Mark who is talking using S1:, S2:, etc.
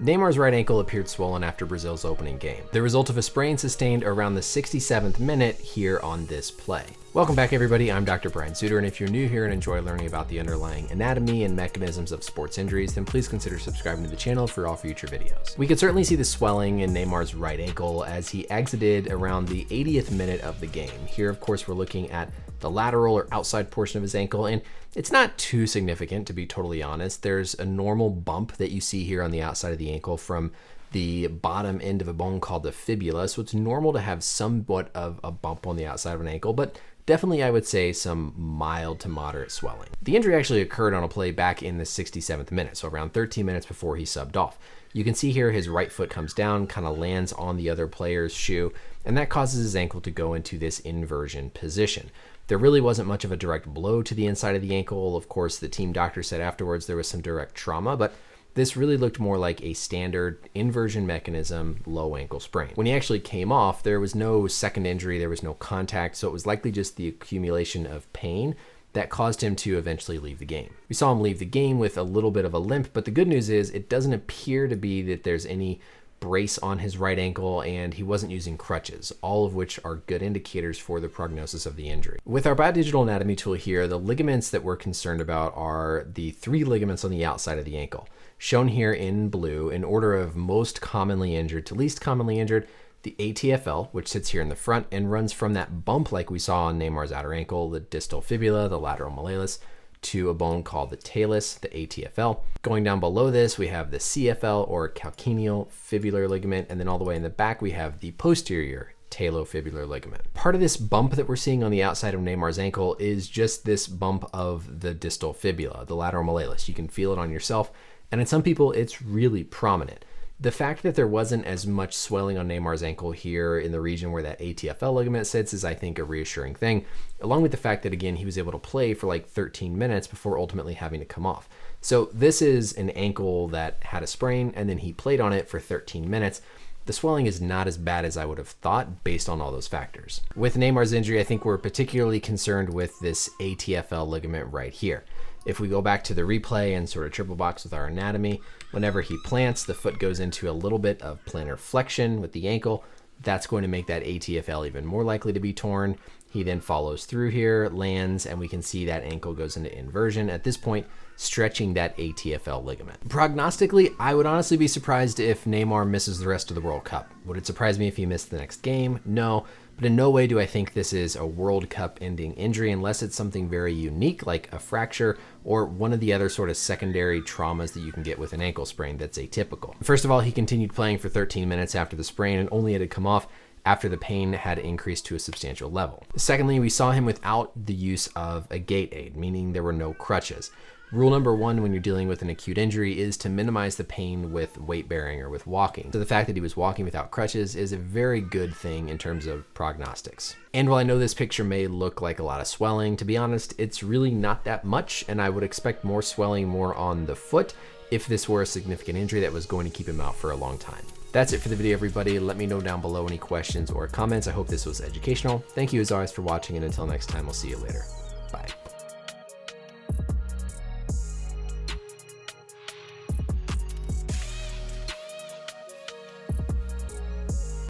S1: Neymar's right ankle appeared swollen after Brazil's opening game, the result of a sprain sustained around the 67th minute here on this play. Welcome back everybody, I'm Dr. Brian Sutterer, and if you're new here and enjoy learning about the underlying anatomy and mechanisms of sports injuries, then please consider subscribing to the channel for all future videos. We could certainly see the swelling in Neymar's right ankle as he exited around the 80th minute of the game. Here, of course, we're looking at the lateral or outside portion of his ankle, and it's not too significant, to be totally honest. There's a normal bump that you see here on the outside of the ankle from the bottom end of a bone called the fibula, so it's normal to have somewhat of a bump on the outside of an ankle, but definitely I would say some mild to moderate swelling. The injury actually occurred on a play back in the 67th minute, so around 13 minutes before he subbed off. You can see here his right foot comes down, kind of lands on the other player's shoe, and that causes his ankle to go into this inversion position. There really wasn't much of a direct blow to the inside of the ankle. Of course, the team doctor said afterwards there was some direct trauma, but this really looked more like a standard inversion mechanism low ankle sprain. When he actually came off, there was no second injury, there was no contact, so it was likely just the accumulation of pain that caused him to eventually leave the game. We saw him leave the game with a little bit of a limp, but the good news is it doesn't appear to be that there's any brace on his right ankle, and he wasn't using crutches, all of which are good indicators for the prognosis of the injury. With our biodigital anatomy tool here, the ligaments that we're concerned about are the 3 ligaments on the outside of the ankle, shown here in blue in order of most commonly injured to least commonly injured. The ATFL, which sits here in the front and runs from that bump like we saw on Neymar's outer ankle, the distal fibula, the lateral malleolus, to a bone called the talus, the ATFL. Going down below this, we have the CFL or calcaneal fibular ligament, and then all the way in the back, we have the posterior talofibular ligament. Part of this bump that we're seeing on the outside of Neymar's ankle is just this bump of the distal fibula, the lateral malleolus. You can feel it on yourself, and in some people, it's really prominent. The fact that there wasn't as much swelling on Neymar's ankle here in the region where that ATFL ligament sits is, I think, a reassuring thing, along with the fact that, again, he was able to play for like 13 minutes before ultimately having to come off. So this is an ankle that had a sprain, and then he played on it for 13 minutes. The swelling is not as bad as I would have thought based on all those factors. With Neymar's injury, I think we're particularly concerned with this ATFL ligament right here. If we go back to the replay and sort of triple box with our anatomy, whenever he plants, the foot goes into a little bit of plantar flexion with the ankle. That's going to make that ATFL even more likely to be torn. He then follows through here, lands, and we can see that ankle goes into inversion. At this point, stretching that ATFL ligament. Prognostically, I would honestly be surprised if Neymar misses the rest of the World Cup. Would it surprise me if he missed the next game? No. But in no way do I think this is a World Cup ending injury unless it's something very unique like a fracture or one of the other sort of secondary traumas that you can get with an ankle sprain that's atypical. First of all, he continued playing for 13 minutes after the sprain and only had to come off after the pain had increased to a substantial level. Secondly, we saw him without the use of a gait aid, meaning there were no crutches. Rule number 1 when you're dealing with an acute injury is to minimize the pain with weight bearing or with walking. So the fact that he was walking without crutches is a very good thing in terms of prognostics. And while I know this picture may look like a lot of swelling, to be honest, it's really not that much, and I would expect more swelling more on the foot if this were a significant injury that was going to keep him out for a long time. That's it for the video, everybody. Let me know down below any questions or comments. I hope this was educational. Thank you as always for watching, and until next time, I'll see you later.